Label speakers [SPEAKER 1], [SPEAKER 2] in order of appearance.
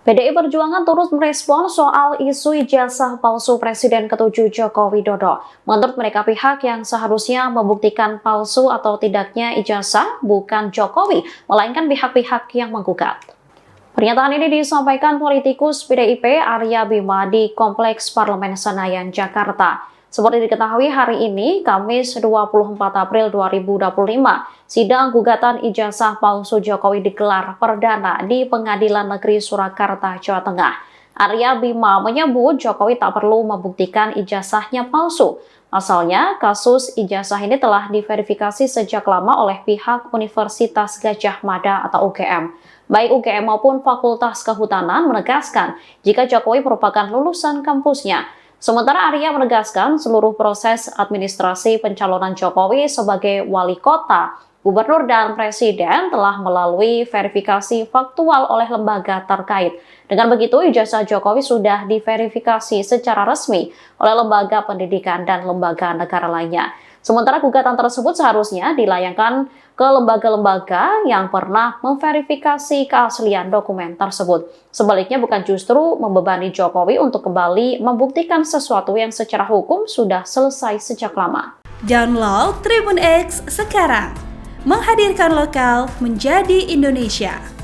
[SPEAKER 1] PDI Perjuangan turut merespon soal isu ijazah palsu Presiden ke-7 Joko Widodo. Menurut mereka, pihak yang seharusnya membuktikan palsu atau tidaknya ijazah bukan Jokowi, melainkan pihak-pihak yang menggugat. Pernyataan ini disampaikan politikus PDIP Arya Bima di Kompleks Parlemen Senayan, Jakarta. Seperti diketahui hari ini, Kamis 24 April 2025, sidang gugatan ijazah palsu Jokowi digelar perdana di Pengadilan Negeri Surakarta, Jawa Tengah. Arya Bima menyebut Jokowi tak perlu membuktikan ijazahnya palsu. Asalnya, kasus ijazah ini telah diverifikasi sejak lama oleh pihak Universitas Gadjah Mada atau UGM. Baik UGM maupun Fakultas Kehutanan menegaskan jika Jokowi merupakan lulusan kampusnya. Sementara Arya menegaskan seluruh proses administrasi pencalonan Jokowi sebagai wali kota, gubernur, dan presiden telah melalui verifikasi faktual oleh lembaga terkait. Dengan begitu, ijazah Jokowi sudah diverifikasi secara resmi oleh lembaga pendidikan dan lembaga negara lainnya. Sementara gugatan tersebut seharusnya dilayangkan ke lembaga-lembaga yang pernah memverifikasi keaslian dokumen tersebut. Sebaliknya bukan justru membebani Jokowi untuk kembali membuktikan sesuatu yang secara hukum sudah selesai sejak lama.
[SPEAKER 2] Download Tribun X sekarang, menghadirkan lokal menjadi Indonesia.